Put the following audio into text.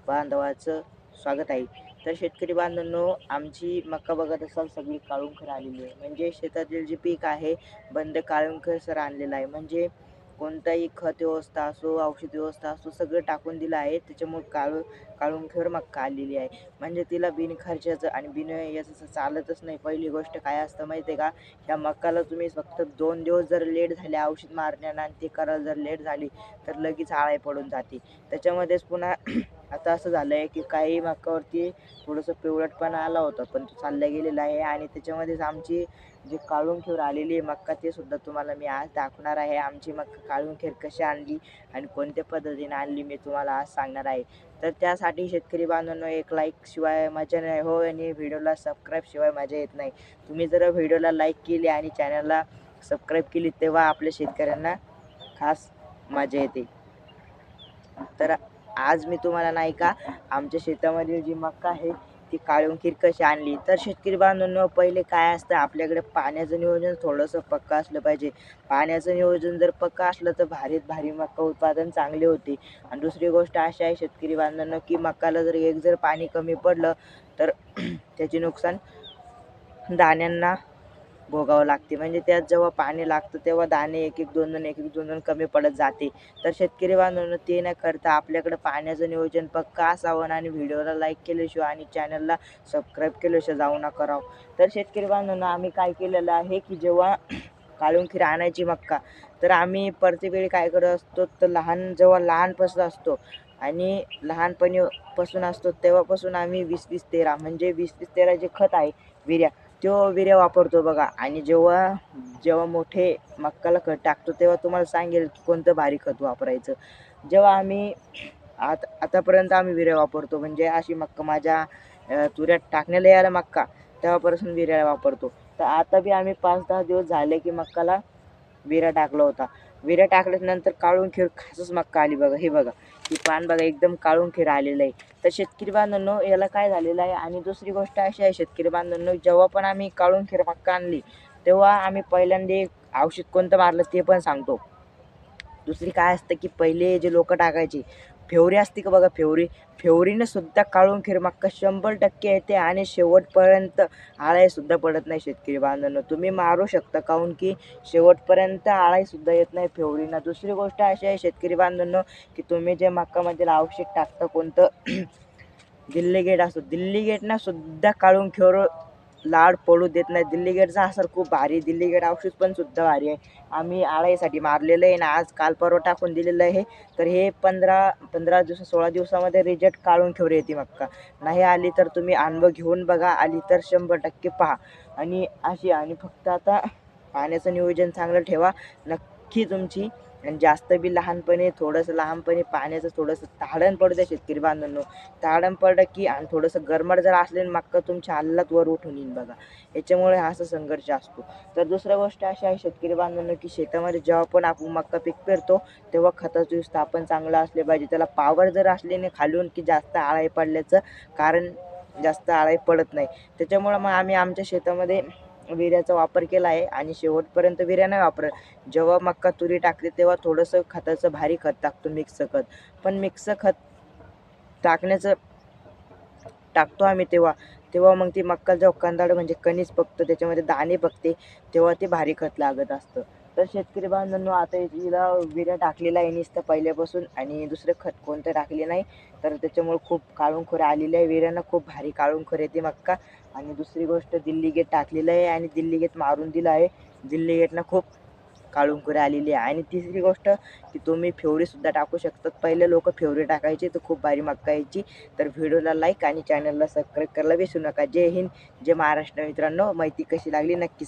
बांधवाचं स्वागत आहे. तर शेतकरी बांधवांनो, आमची मका बघत असाल सगळी काळुंखर आलेली आहे. म्हणजे शेतातील जे पीक आहे बंद काळुंखरसर आणलेलं आहे. म्हणजे कोणताही खत व्यवस्था असो, औषध व्यवस्था असो सगळं टाकून दिलं आहे. त्याच्यामुळे काळुंखर मक्का आलेली आहे. म्हणजे तिला बिनखर्चाचं आणि बिन याचं चालतच नाही. पहिली गोष्ट काय असतं माहिती आहे का? ह्या मकाला तुम्ही फक्त 2 दिवस जर लेट झाले औषध मारण्यानं आणि ते करायला जर लेट झाली तर लगेच अळी पडून जाते. त्याच्यामध्येच पुन्हा आता असं झालं आहे की काही मक्कावरती थोडंसं पिवळटपणा आला होता, पण तो चालला गेलेला आहे आणि त्याच्यामध्येच आमची जी काळुंखीर आलेली आहे मक्का ते सुद्धा तुम्हाला मी आज दाखवणार आहे. आमची मक्का काळुंखीर कशी आणली आणि कोणत्या पद्धतीने आणली मी तुम्हाला आज सांगणार आहे. तर त्यासाठी शेतकरी बांधवांनो, एक लाईक शिवाय मजा नाही हो आणि व्हिडिओला सबस्क्राईब शिवाय मजा येत नाही. तुम्ही जर व्हिडिओला लाईक केली आणि चॅनलला सबस्क्राईब केली तेव्हा आपल्या शेतकऱ्यांना खास मजा येते. तर आज मी तुम्हाला नाही का आमच्या शेतामधील जी मक्का आहे ती काळुंखीर कशी आणली. तर शेतकरी बांधवांनो, पहिले काय असतं आपल्याकडे पाण्याचं नियोजन थोडंसं पक्का असलं पाहिजे. पाण्याचं नियोजन जर पक्का असलं तर भारीत भारी मक्का उत्पादन चांगले होते. आणि दुसरी गोष्ट अशी आहे शेतकरी बांधवांनो की मक्काला जर पाणी कमी पडलं तर त्याचे नुकसान दाण्यांना भोगावं लागते. म्हणजे त्यात जेव्हा पाणी लागतं तेव्हा दाणे एक-एक, 2-2, एक-एक, 2-2 कमी पडत जाते. तर शेतकरी बांधवांनो, ते न करता आपल्याकडे पाण्याचं नियोजन पक्का असावं आणि व्हिडिओला लाईक केल्याशिवाय आणि चॅनलला सबस्क्राईब केल्याशिवाय जाऊ नका राव. तर शेतकरी बांधवांनो, आम्ही काय केलेलं आहे की जेव्हा काळुंखीर आणायची मक्का, तर आम्ही प्रत्येक वेळी काय करत असतो तर जेव्हा लहानपासून असतो आणि लहानपणी पासून असतो तेव्हापासून आम्ही 20-20-13 म्हणजे 20-20-13 जे खत आहे विर्या, तो विर्या वापरतो बघा. आणि जेव्हा जेव्हा मोठे मक्काला खत टाकतो तेव्हा तुम्हाला सांगेल की कोणतं भारी खत वापरायचं. जेव्हा आम्ही आतापर्यंत आम्ही विर्या वापरतो. म्हणजे अशी मक्का माझ्या तुऱ्यात टाकण्याला यायला मक्का तेव्हापासून विर्या वापरतो. तर आता बी आम्ही 5-10 दिवस झाले की मक्काला विरा टाकला होता. विरा टाकल्यानंतर काळुंखीर खासच मक्का आली बघा. हे बघा, ही पान बघा एकदम काळुंखीर आलेलं आहे. तर शेतकरी बांधवांनो, याला काय झालेलं आहे. आणि दुसरी गोष्ट अशी आहे शेतकरी बांधवांनो, जेव्हा पण आम्ही काळुंखीर मक्का आणली तेव्हा आम्ही पहिल्यांदा एक औषध कोणतं मारलं ते पण सांगतो. दुसरी काय असतं की पहिले जे लोक टाकायचे फेवरी असते का बघा, फेवरीनं सुद्धा काळुंखीर मक्का 100% येते आणि शेवटपर्यंत सुद्धा पडत नाही. शेतकरी बांधवांनो, तुम्ही मारू शकता काहून की शेवटपर्यंत सुद्धा येत नाही फेवरीनं. दुसरी गोष्ट अशी आहे शेतकरी बांधवांनो की तुम्ही जे मक्कामधील औषध टाकता कोणतं दिल्ली गेट असतो, दिल्ली गेटना सुद्धा काळुंखीवर लाड पडू देत नाही. दिल्ली गेटचा असर खूप भारी, दिल्ली गेट औषध पण सुद्धा भारी आहे. आम्ही आळाईसाठी मारलेलं आहे ना, आज काल परवा टाकून दिलेलं आहे. तर हे 15 दिवस 16 दिवसामध्ये रिजल्ट काळुंखीवर येते मक्का. नाही आली तर तुम्ही अनुभव घेऊन बघा, आली तर 100% पहा. आणि फक्त आता पाण्याचं नियोजन चांगलं ठेवा. नक्की तुमची आणि जास्त बी लहानपणी पाण्याचं थोडंसं ताडण पडू द्या शेतकरी बांधवांनो. ताडण पडलं की आणि थोडंसं गरमट जर असले मक्का तुमच्या हालत वर उठून येईल बघा. याच्यामुळे हा असा संघर्ष असतो. तर दुसरी गोष्ट अशी आहे शेतकरी बांधवांनो की शेतामध्ये जेव्हा पण आपण मक्का पीक पेरतो तेव्हा खताचं व्यवस्थापन चांगलं असले पाहिजे. त्याला पावर जर असली नाही खालून की जास्त अळी पडल्याचं कारण जास्त अळी पडत नाही. त्याच्यामुळं मग आम्ही आमच्या शेतामध्ये विर्याचा वापर केला आहे आणि शेवटपर्यंत विर्या नाही वापरत. जेव्हा मक्का तुरी टाकते तेव्हा थोडंसं खताचं भारी खत टाकतो, मिक्स खत. पण मिक्स खत टाकण्याचं टाकतो आम्ही तेव्हा मग ती मक्का जेव्हा कंदाड म्हणजे कणीस पकतो त्याच्यामध्ये दाणे पकते तेव्हा ते भारी खत लागत असतं. तर शेतकरी बांधवांनो, आता हिला विर्या टाकलेला आहे नुसतं पहिल्यापासून आणि दुसरं खत कोणतं टाकले नाही. तर त्याच्यामुळे खूप काळुंखोर आलेली आहे. विर्यानं खूप भारी काळुंखोर येते मक्का. आणि दुसरी गोष्ट दिल्ली गेट टाकलेलं आहे आणि दिल्ली गेट मारून दिलं आहे. दिल्ली गेटनं खूप काळुंखोर आलेली आहे. आणि तिसरी गोष्ट की तुम्ही फेवरीसुद्धा टाकू शकतात. पहिले लोक फेवरी टाकायचे तर खूप भारी मक्का यायची. तर व्हिडिओला लाईक आणि चॅनलला सबस्क्राईब करायला विसरू नका. जय हिंद, जय महाराष्ट्र. मित्रांनो, माहिती कशी लागली नक्की